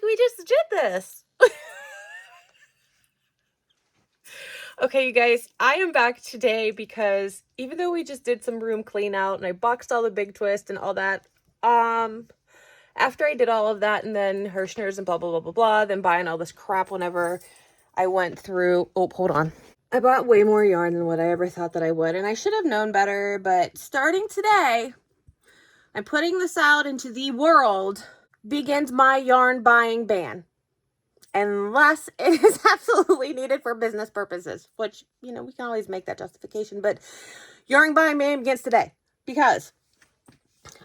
we just did this. Okay, you guys, I am back today because even though we just did some room clean out and I boxed all the big twist and all that, after I did all of that and then Hirschner's and blah, blah, blah, blah, blah, then buying all this crap whenever I went through, oh, hold on. I bought way more yarn than what I ever thought that I would, and I should have known better, but starting today, I'm putting this out into the world, begins my yarn buying ban. Unless it is absolutely needed for business purposes, which, you know, we can always make that justification, but yarn buying ban begins today because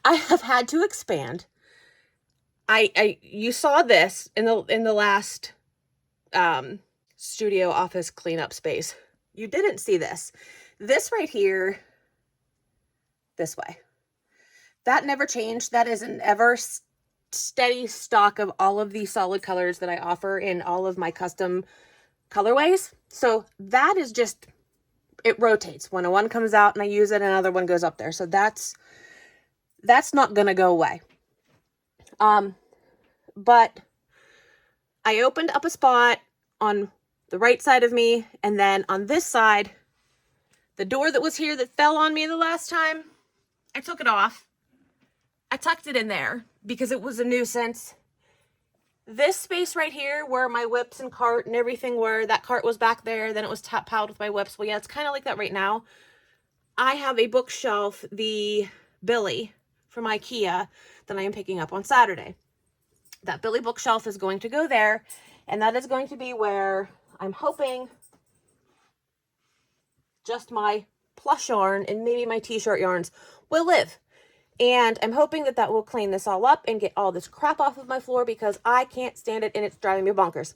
I have had to expand. You saw this in the last studio office cleanup space. You didn't see this. This right here, this way. That never changed. That is an ever steady stock of all of the solid colors that I offer in all of my custom colorways. So that is just, it rotates. When one comes out and I use it, another one goes up there. So that's not gonna go away. But I opened up a spot on the right side of me, and then on this side, the door that was here that fell on me the last time, I took it off. I tucked it in there because it was a nuisance. This space right here where my whips and cart and everything were, that cart was back there, then it was piled with my whips. Well, yeah, it's kind of like that right now. I have a bookshelf, the Billy from IKEA, that I am picking up on Saturday. That Billy bookshelf is going to go there, and that is going to be where I'm hoping just my plush yarn and maybe my t-shirt yarns will live. And I'm hoping that that will clean this all up and get all this crap off of my floor because I can't stand it and it's driving me bonkers.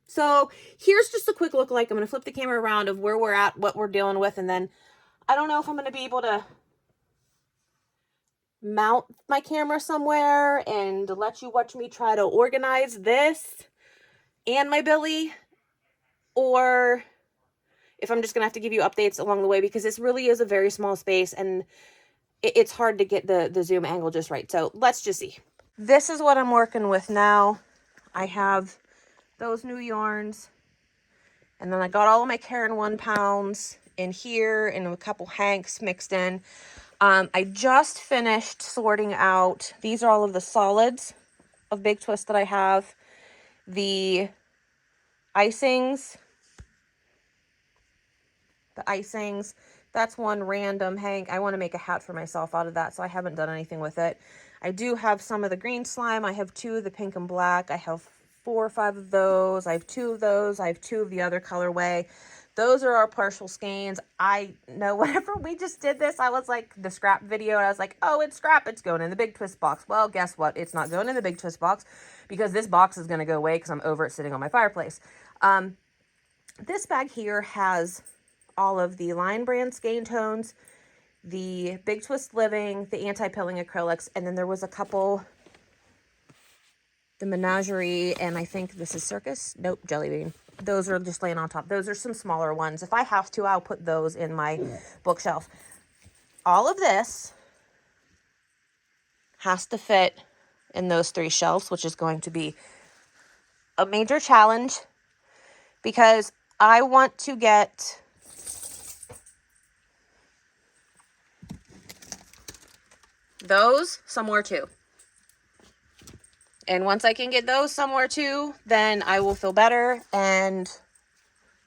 So here's just a quick look like. I'm going to flip the camera around of where we're at, what we're dealing with, and then I don't know if I'm going to be able to mount my camera somewhere and let you watch me try to organize this and my Billy, or if I'm just going to have to give you updates along the way because this really is a very small space and it's hard to get the zoom angle just right. So let's just see. This is what I'm working with now. I have those new yarns, and then I got all of my Karen 1 pounds in here and a couple hanks mixed in. I just finished sorting out, these are all of the solids of Big Twist that I have. The icings, that's one random hank. I want to make a hat for myself out of that, so I haven't done anything with it. I do have some of the green slime. I have 2 of the pink and black. I have 4 or 5 of those. I have 2 of those. I have 2 of the other colorway. Those are our partial skeins. I know whenever we just did this, I was like, the scrap video, and I was like, oh, it's scrap. It's going in the Big Twist box. Well, guess what? It's not going in the Big Twist box because this box is going to go away because I'm over it sitting on my fireplace. This bag here has all of the Line Brand skein tones, the Big Twist Living, the anti-pilling acrylics, and then there was a couple, the Menagerie, and I think this is Circus. Nope, Jelly Bean. Those are just laying on top. Those are some smaller ones. If I have to, I'll put those in my bookshelf. All of this has to fit in those 3 shelves, which is going to be a major challenge because I want to get those somewhere too. And once I can get those somewhere too, then I will feel better and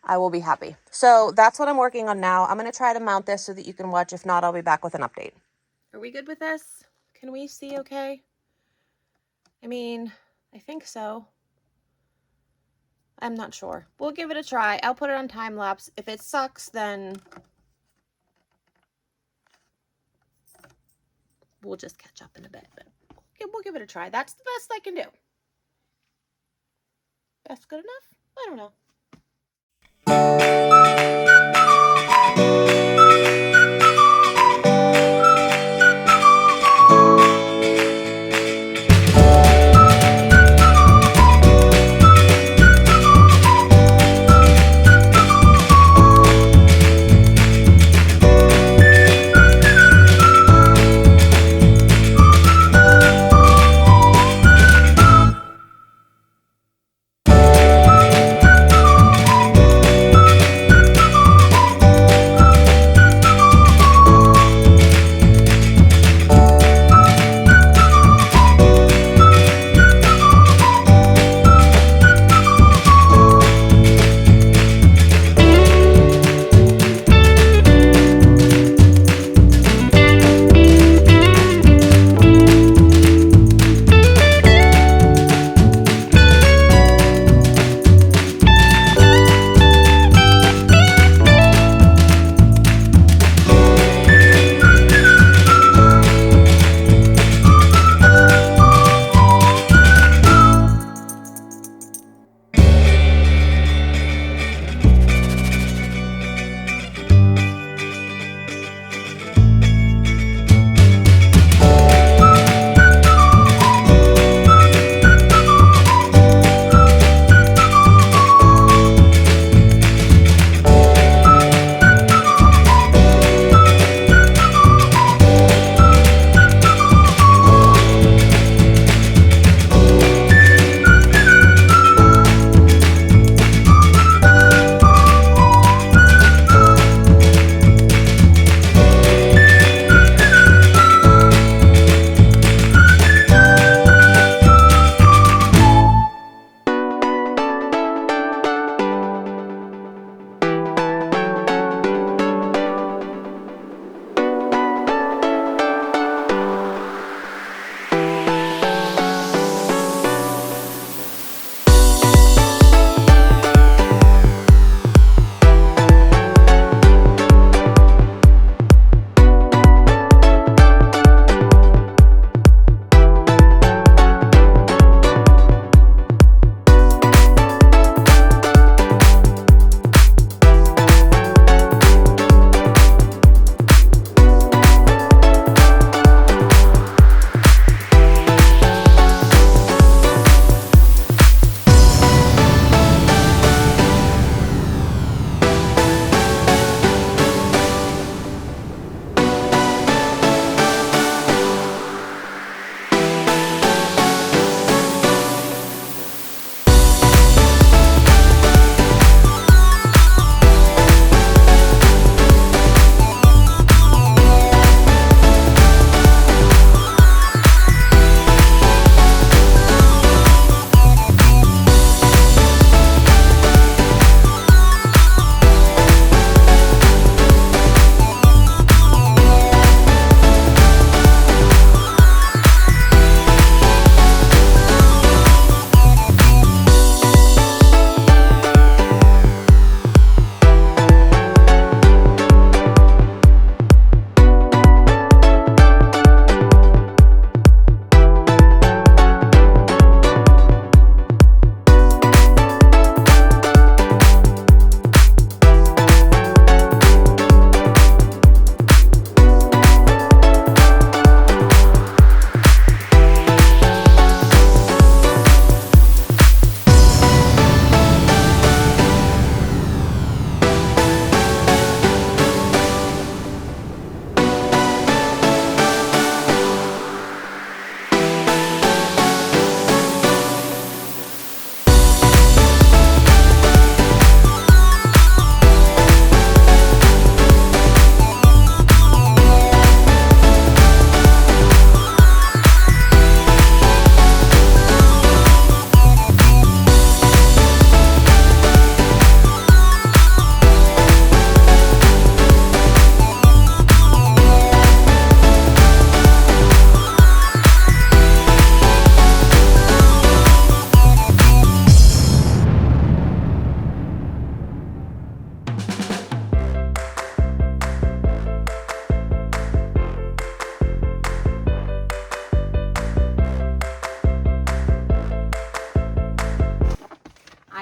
I will be happy. So that's what I'm working on now. I'm going to try to mount this so that you can watch. If not, I'll be back with an update. Are we good with this? Can we see okay? I mean, I think so. I'm not sure. We'll give it a try. I'll put it on time lapse. If it sucks, then we'll just catch up in a bit. But we'll give it a try. That's the best I can do. That's good enough? I don't know.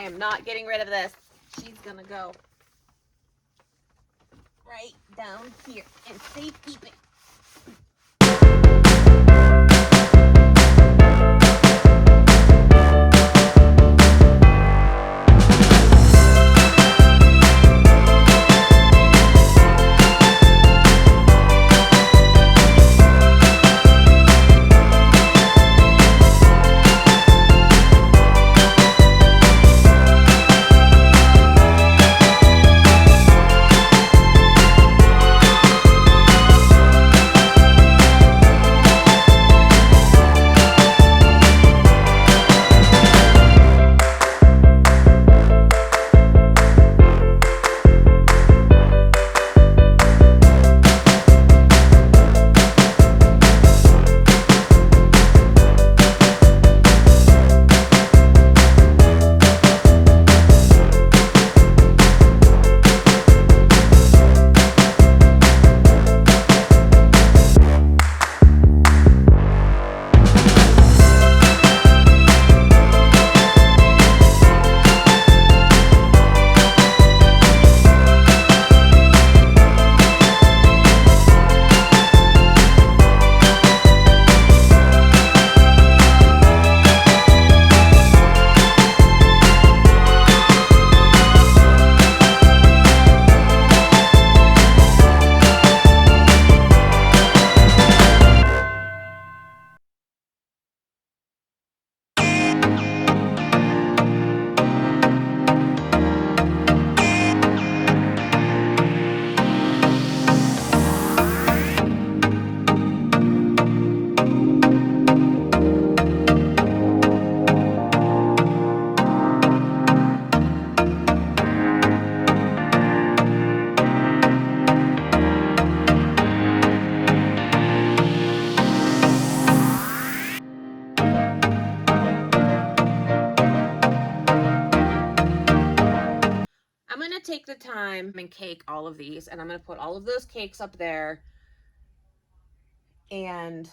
am not getting rid of this. She's gonna go right down here in safekeeping. I'm going to take the time and cake all of these, and I'm going to put all of those cakes up there, and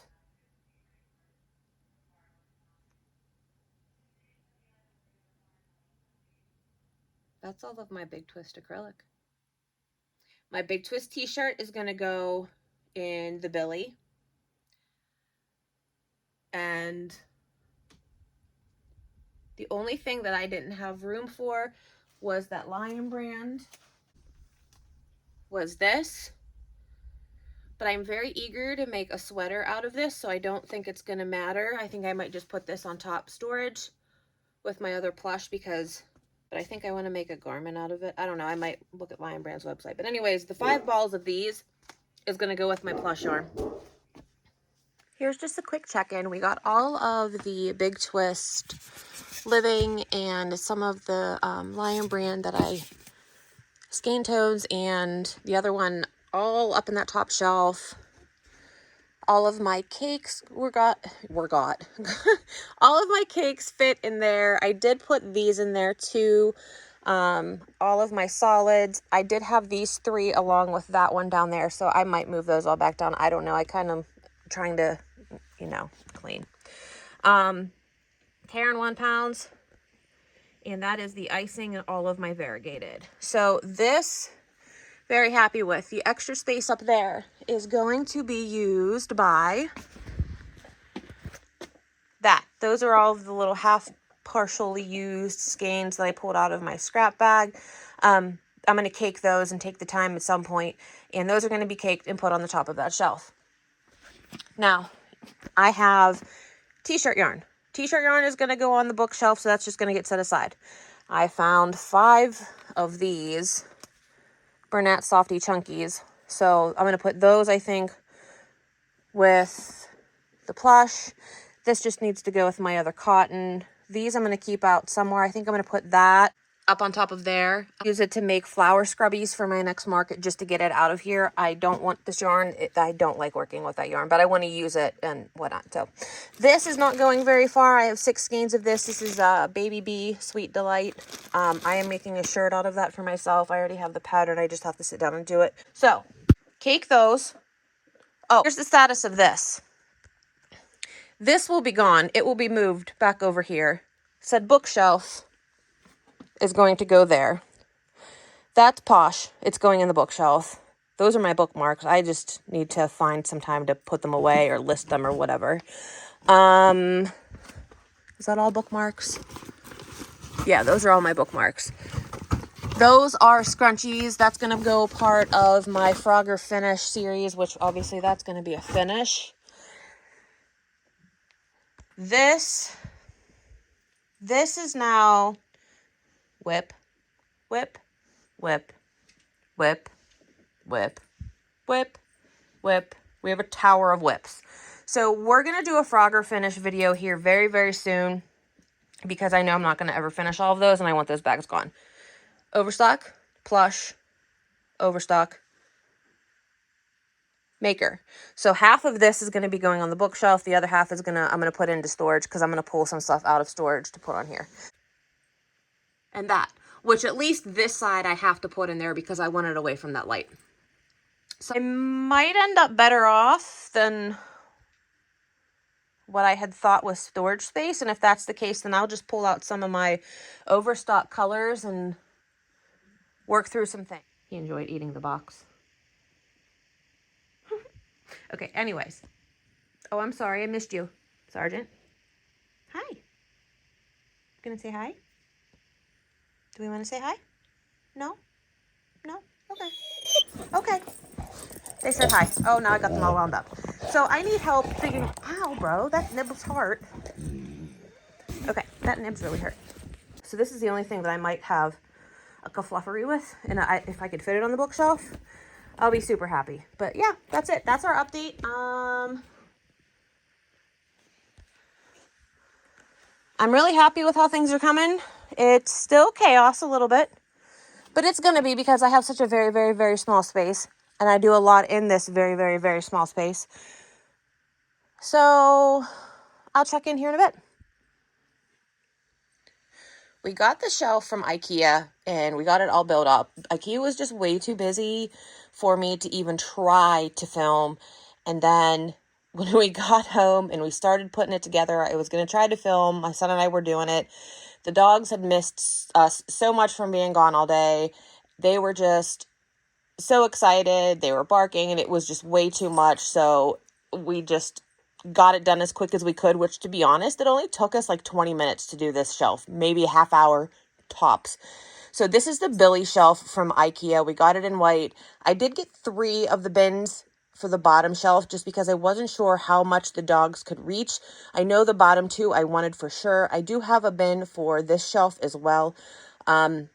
that's all of my Big Twist acrylic. My Big Twist t-shirt is going to go in the Billy, and the only thing that I didn't have room for was that Lion Brand, was this. But I'm very eager to make a sweater out of this, so I don't think it's going to matter. I think I might just put this on top storage with my other plush but I think I want to make a garment out of it. I don't know. I might look at Lion Brand's website. But anyways, the 5 balls of these is going to go with my plush yarn. Here's just a quick check-in. We got all of the Big Twist Living and some of the Lion Brand that I skein tones, and the other one all up in that top shelf. All of my cakes were got. All of my cakes fit in there. I did put these in there too. All of my solids. I did have these 3 along with that one down there, so I might move those all back down. I don't know. I kind of trying to, clean. Karen 1 pounds, and that is the icing and all of my variegated. So this, very happy with. The extra space up there is going to be used by that. Those are all of the little half partially used skeins that I pulled out of my scrap bag. I'm going to cake those and take the time at some point, and those are going to be caked and put on the top of that shelf. Now, I have t-shirt yarn. T-shirt yarn is going to go on the bookshelf, so that's just going to get set aside. I found 5 of these Bernat Softy Chunkies, so I'm going to put those, I think, with the plush. This just needs to go with my other cotton. These I'm going to keep out somewhere. I think I'm going to put that up on top of there. Use it to make flower scrubbies for my next market, just to get it out of here. I don't want this yarn. I don't like working with that yarn, but I want to use it and whatnot. So this is not going very far. I have 6 skeins of this. This is Baby Bee Sweet Delight. I am making a shirt out of that for myself. I already have the pattern. I just have to sit down and do it. So cake those. Oh, here's the status of this. This will be gone. It will be moved back over here. Said bookshelf. is going to go there. That's Posh. It's going in the bookshelf. Those are my bookmarks. I just need to find some time to put them away or list them or whatever. Is that all bookmarks? Yeah, those are all my bookmarks. Those are scrunchies. That's going to go part of my Frogger Finish series, which obviously that's going to be a finish. This is now whip, whip, whip, whip, whip, whip, whip. We have a tower of whips. So we're going to do a Frogger Finish video here very, very soon because I know I'm not going to ever finish all of those and I want those bags gone. Overstock, plush, overstock, maker. So half of this is going to be going on the bookshelf. The other half is I'm going to put into storage because I'm going to pull some stuff out of storage to put on here. And that, which at least this side I have to put in there because I want it away from that light. So I might end up better off than what I had thought was storage space. And if that's the case, then I'll just pull out some of my overstock colors and work through some things. He enjoyed eating the box. Okay, anyways. Oh, I'm sorry. I missed you, Sergeant. Hi. Gonna say hi? Do we want to say hi? No? No? Okay. Okay. They said hi. Oh, now I got them all wound up. So I need help figuring... Ow, bro. That nibble's hurt. Okay, that nib's really hurt. So this is the only thing that I might have a kerfluffery with. And if I could fit it on the bookshelf, I'll be super happy. But yeah, that's it. That's our update. I'm really happy with how things are coming. It's still chaos a little bit, but it's going to be because I have such a very, very, very small space. And I do a lot in this very, very, very small space. So I'll check in here in a bit. We got the shelf from IKEA and we got it all built up. IKEA was just way too busy for me to even try to film. And then when we got home and we started putting it together, I was going to try to film. My son and I were doing it. The dogs had missed us so much from being gone all day. They were just so excited. They were barking and it was just way too much. So we just got it done as quick as we could, which to be honest, it only took us like 20 minutes to do this shelf, maybe a half hour tops. So this is the Billy shelf from IKEA. We got it in white. I did get 3 of the bins for the bottom shelf just because I wasn't sure how much the dogs could reach. I know the bottom 2 I wanted for sure. I do have a bin for this shelf as well. I'm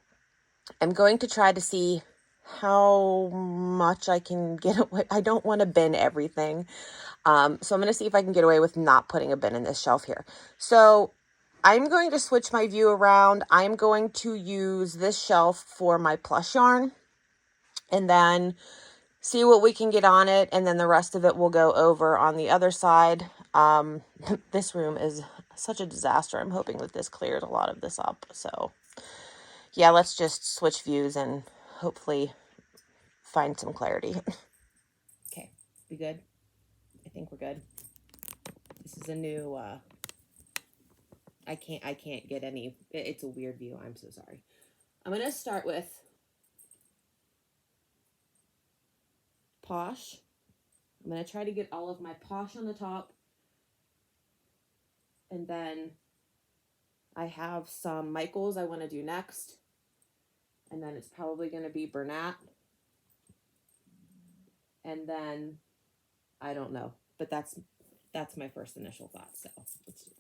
going to try to see how much I can get away. I don't want to bin everything. So I'm going to see if I can get away with not putting a bin in this shelf here. So I'm going to switch my view around. I'm going to use this shelf for my plush yarn and then see what we can get on it. And then the rest of it will go over on the other side. This room is such a disaster. I'm hoping that this clears a lot of this up. So yeah, let's just switch views and hopefully find some clarity. Okay, we good? I think we're good. This is a new, I can't get any, it's a weird view. I'm so sorry. I'm going to start with Posh. I'm going to try to get all of my Posh on the top. And then I have some Michaels I want to do next. And then it's probably going to be Bernat. And then, I don't know. But that's my first initial thought. So let's do that.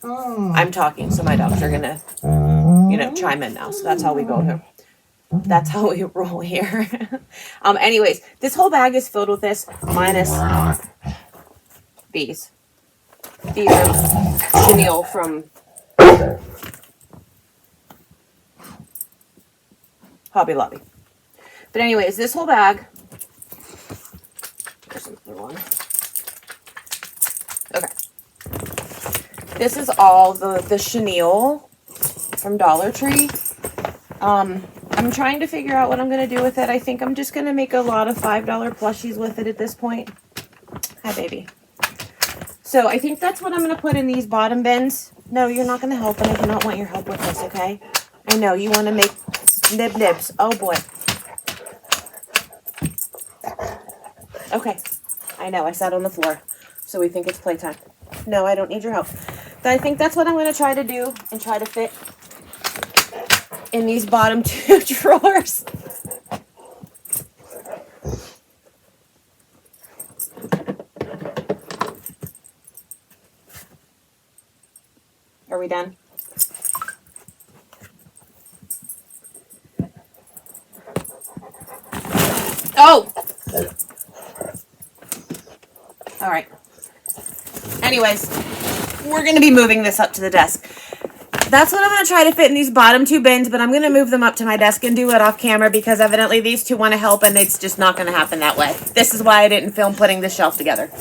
I'm talking, so my dogs are gonna, chime in now. So that's how we go here. That's how we roll here. Anyways, this whole bag is filled with this, minus these. These are chenille from Hobby Lobby. But anyways, this whole bag. There's another one. Okay. This is all the chenille from Dollar Tree. I'm trying to figure out what I'm going to do with it. I think I'm just going to make a lot of $5 plushies with it at this point. Hi, baby. So I think that's what I'm going to put in these bottom bins. No, you're not going to help, and I do not want your help with this, okay? I know, you want to make nibs. Oh, boy. Okay. I know, I sat on the floor, so we think it's playtime. No, I don't need your help. But I think that's what I'm going to try to do and try to fit in these bottom 2 drawers. Are we done? Oh! All right. Anyways, we're going to be moving this up to the desk. That's what I'm going to try to fit in these bottom 2 bins, but I'm going to move them up to my desk and do it off camera because evidently these 2 want to help, and it's just not going to happen that way. This is why I didn't film putting this shelf together.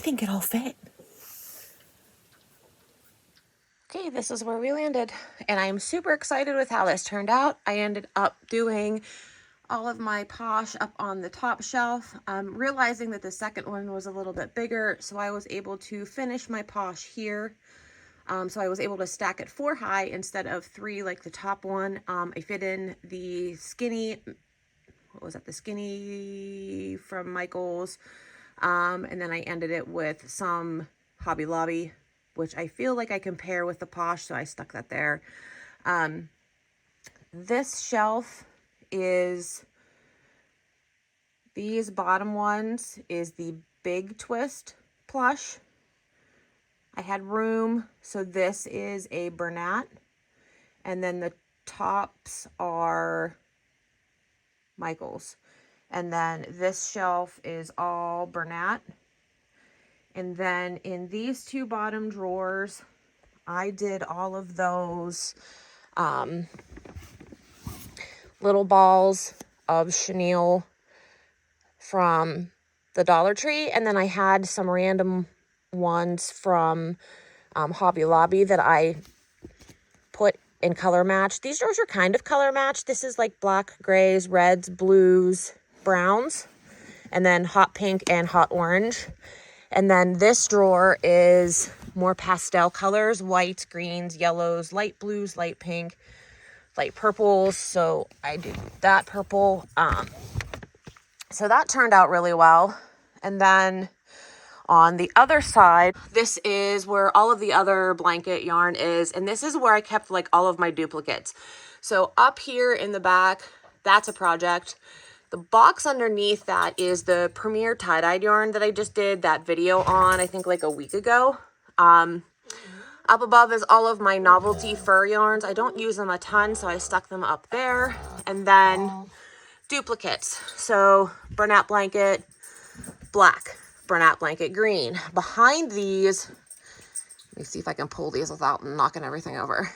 think it'll fit. Okay, this is where we landed, and I am super excited with how this turned out. I ended up doing all of my posh up on the top shelf, realizing that the second one was a little bit bigger, so I was able to finish my posh here. So I was able to stack it 4 high instead of 3 like the top one. I fit in the skinny, what was that, the skinny from Michael's, and then I ended it with some Hobby Lobby, which I feel like I can pair with the posh, so I stuck that there. This shelf is, these bottom ones is the big twist plush. I had room, so this is a Bernat, and then the tops are Michael's, and then this shelf is all Bernat. And then in these 2 bottom drawers, I did all of those little balls of chenille from the Dollar Tree, and then I had some random ones from Hobby Lobby that I put in color match. These drawers are kind of color matched. This is like black, grays, reds, blues, browns, and then hot pink and hot orange. And then this drawer is more pastel colors, whites, greens, yellows, light blues, light pink, light purples. So I did that purple. So that turned out really well. And then on the other side, this is where all of the other blanket yarn is. And this is where I kept like all of my duplicates. So up here in the back, that's a project. The box underneath that is the Premier tie-dyed yarn that I just did that video on, I think like a week ago. Up above is all of my novelty fur yarns. I don't use them a ton, so I stuck them up there. And then duplicates. So Bernat blanket, black. Bernat blanket, green. Behind these, let me see if I can pull these without knocking everything over,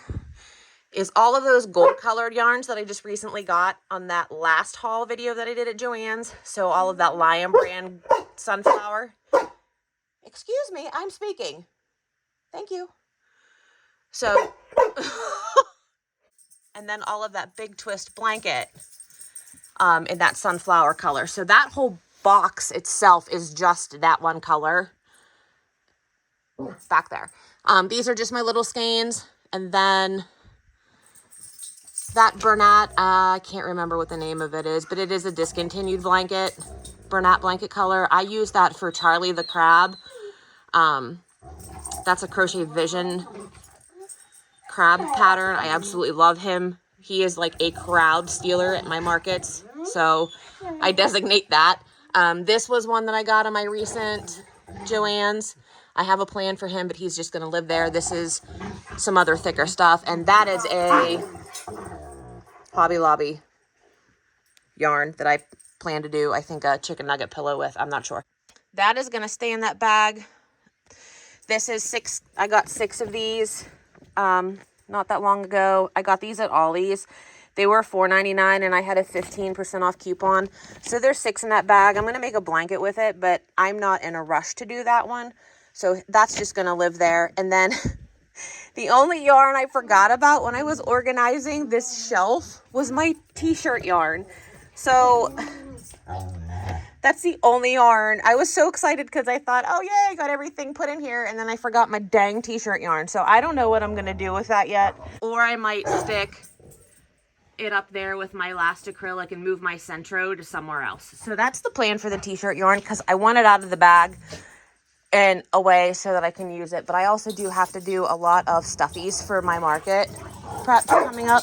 is all of those gold colored yarns that I just recently got on that last haul video that I did at Joann's. So all of that Lion brand sunflower. Excuse me, I'm speaking. Thank you. So, and then all of that big twist blanket in that sunflower color. So that whole box itself is just that one color back there. These are just my little skeins. And then that Bernat, I can't remember what the name of it is, but it is a discontinued blanket, Bernat blanket color. I use that for Charlie the Crab. That's a Crochet Vision crab pattern. I absolutely love him. He is like a crowd stealer at my markets, so I designate that. This was one that I got on my recent Joann's. I have a plan for him, but he's just going to live there. This is some other thicker stuff, and that is a Hobby Lobby yarn that I plan to do, I think, a chicken nugget pillow with. I'm not sure. That is going to stay in that bag. This is 6. I got 6 of these not that long ago. I got these at Ollie's. They were $4.99 and I had a 15% off coupon. So there's 6 in that bag. I'm going to make a blanket with it, but I'm not in a rush to do that one. So that's just going to live there. And then the only yarn I forgot about when I was organizing this shelf was my t-shirt yarn. So that's the only yarn. I was so excited because I thought, oh yeah, I got everything put in here. And then I forgot my dang t-shirt yarn. So I don't know what I'm going to do with that yet. Or I might stick it up there with my last acrylic and move my Centro to somewhere else. So that's the plan for the t-shirt yarn because I want it out of the bag and away so that I can use it. But I also do have to do a lot of stuffies for my market prep coming up.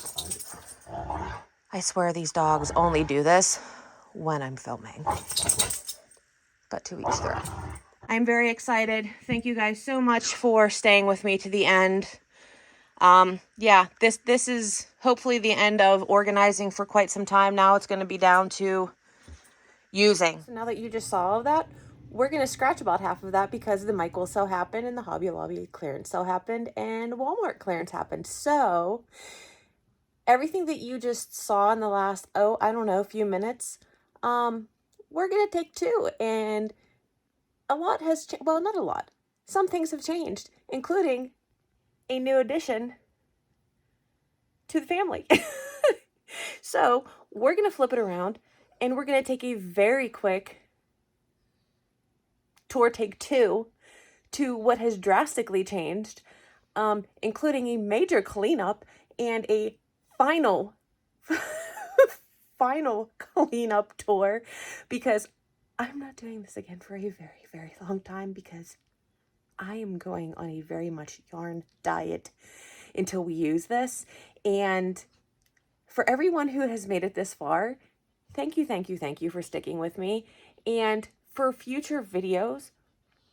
I swear these dogs only do this when I'm filming. But to each their own. I'm very excited. Thank you guys so much for staying with me to the end. Yeah, this is hopefully the end of organizing for quite some time. Now it's going to be down to using. So now that you just saw all of that, we're going to scratch about half of that because the Michael sale happened and the Hobby Lobby clearance sale happened and Walmart clearance happened. So everything that you just saw in the last, I don't know, few minutes, we're going to take 2 and a lot has well, not a lot. Some things have changed, including a new addition to the family. So we're going to flip it around and we're going to take a very quick tour, take two, to what has drastically changed, including a major cleanup and a final final cleanup tour, because I'm not doing this again for a very, very long time, because I am going on a very much yarn diet until we use this. And for everyone who has made it this far, thank you, thank you, thank you for sticking with me. And for future videos,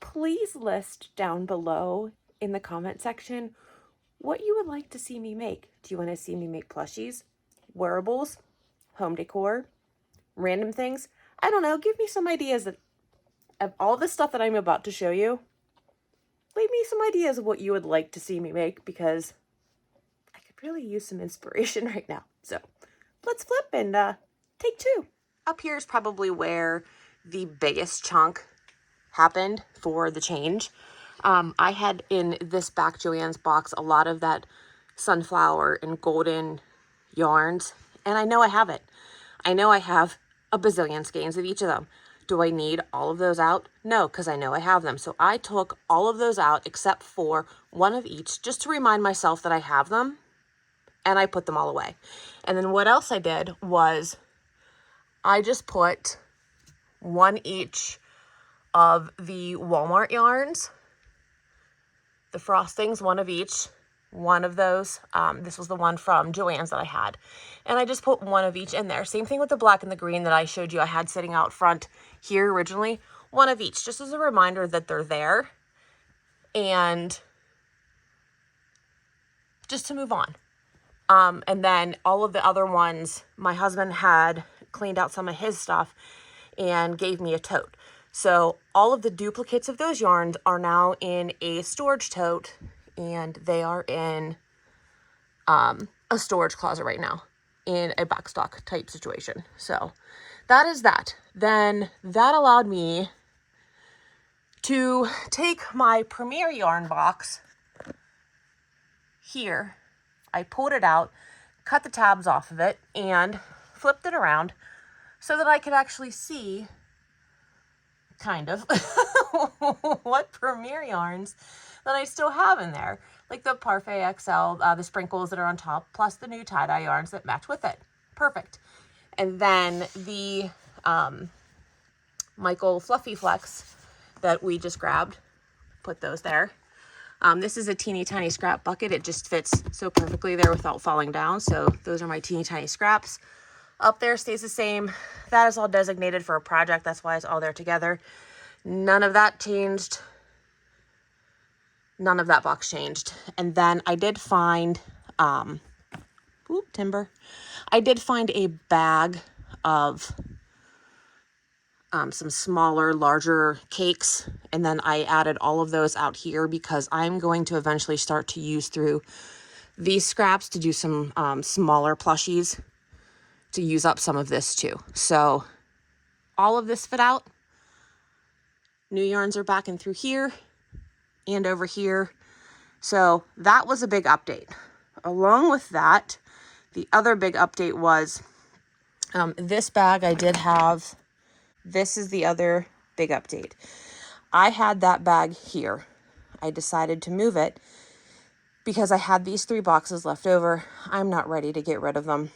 please list down below in the comment section what you would like to see me make. Do you want to see me make plushies, wearables, home decor, random things? I don't know. Give me some ideas of all the stuff that I'm about to show you. Leave me some ideas of what you would like to see me make, because I could really use some inspiration right now. So let's flip and take two. Up here is probably where the biggest chunk happened for the change. I had in this back Joann's box a lot of that sunflower and golden yarns, and I know I have it. I know I have a bazillion skeins of each of them. Do I need all of those out? No, because I know I have them. So I took all of those out except for one of each, just to remind myself that I have them, and I put them all away. And then what else I did was I just put one each of the Walmart yarns, the frostings, one of each, one of those. This was the one from Joann's that I had. And I just put one of each in there. Same thing with the black and the green that I showed you I had sitting out front here originally. One of each, just as a reminder that they're there. And just to move on. And then all of the other ones, my husband had cleaned out some of his stuff and gave me a tote. So all of the duplicates of those yarns are now in a storage tote, and they are in a storage closet right now in a backstock type situation. So that is that. Then that allowed me to take my Premier yarn box here. I pulled it out, cut the tabs off of it, and flipped it around so that I could actually see kind of what Premier yarns that I still have in there, like the Parfait XL, the sprinkles that are on top, plus the new tie-dye yarns that match with it. Perfect. And then the Michael Fluffy Flex that we just grabbed, put those there. This is a teeny tiny scrap bucket. It just fits so perfectly there without falling down. So those are my teeny tiny scraps. Up there stays the same. That is all designated for a project. That's why it's all there together. None of that changed. None of that box changed. And then I did find, timber. I did find a bag of some smaller, larger cakes. And then I added all of those out here because I'm going to eventually start to use through these scraps to do some smaller plushies to use up some of this too. So all of this fit out. New yarns are back in through here and over here. So that was a big update. Along with that, the other big update was this bag I did have. This is the other big update. I had that bag here. I decided to move it because I had these 3 boxes left over. I'm not ready to get rid of them.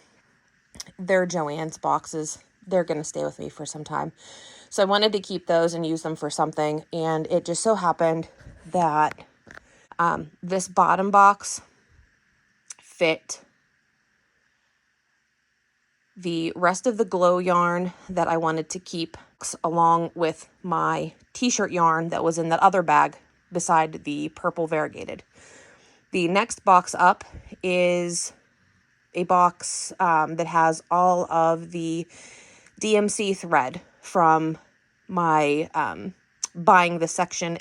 They're Joann's boxes. They're going to stay with me for some time. So I wanted to keep those and use them for something. And it just so happened that this bottom box fit the rest of the glow yarn that I wanted to keep, along with my t-shirt yarn that was in that other bag beside the purple variegated. The next box up is a box that has all of the DMC thread from my buying the section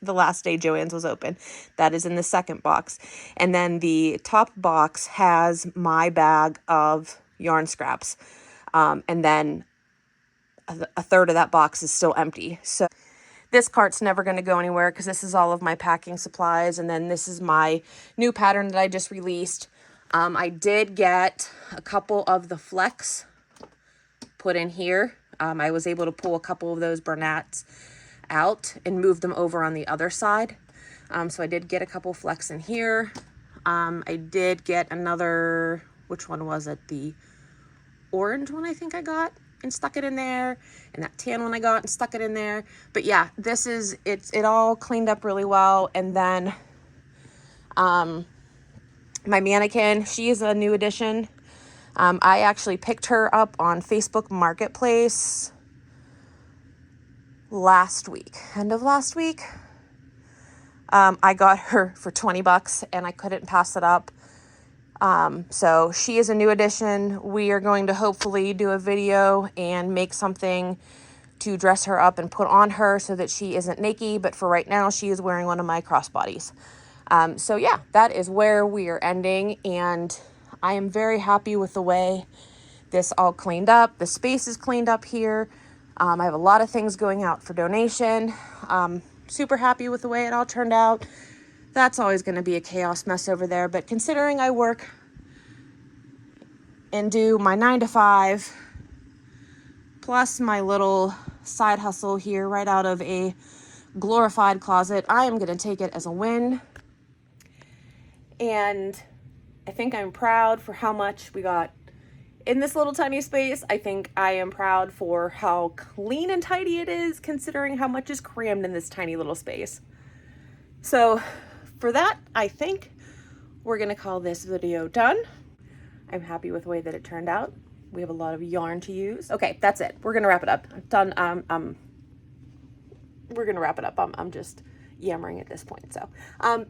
the last day Joann's was open. That is in the second box. And then the top box has my bag of yarn scraps. And then a third of that box is still empty. So This cart's never going to go anywhere because this is all of my packing supplies. And then this is my new pattern that I just released. I did get a couple of the flex put in here. I was able to pull a couple of those Bernats out and move them over on the other side. So I did get a couple flex in here. I did get another, which one was it? The orange one I think I got and stuck it in there, and that tan one I got and stuck it in there. But yeah, this is, it all cleaned up really well. And then my mannequin, she is a new addition. I actually picked her up on Facebook Marketplace last week, end of last week. I got her for 20 bucks and I couldn't pass it up. So she is a new addition. We are going to hopefully do a video and make something to dress her up and put on her so that she isn't naked. But for right now, she is wearing one of my crossbodies. So yeah, that is where we are ending. And I am very happy with the way this all cleaned up. The space is cleaned up here. I have a lot of things going out for donation. Super happy with the way it all turned out. That's always going to be a chaos mess over there. But considering I work and do my 9 to 5, plus my little side hustle here right out of a glorified closet, I am going to take it as a win. And I think I'm proud for how much we got in this little tiny space. I think I am proud for how clean and tidy it is, considering how much is crammed in this tiny little space. So for that, I think we're going to call this video done. I'm happy with the way that it turned out. We have a lot of yarn to use. Okay, that's it. We're going to wrap it up. I'm done. We're going to wrap it up. I'm just yammering at this point. So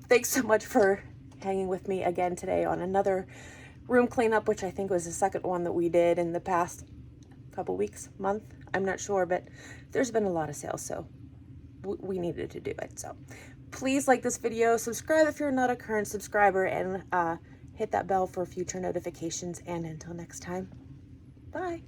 thanks so much for hanging with me again today on another room cleanup, which I think was the second one that we did in the past couple weeks, month. I'm not sure, but there's been a lot of sales, so we needed to do it. So please like this video, subscribe if you're not a current subscriber, and hit that bell for future notifications. And until next time, bye.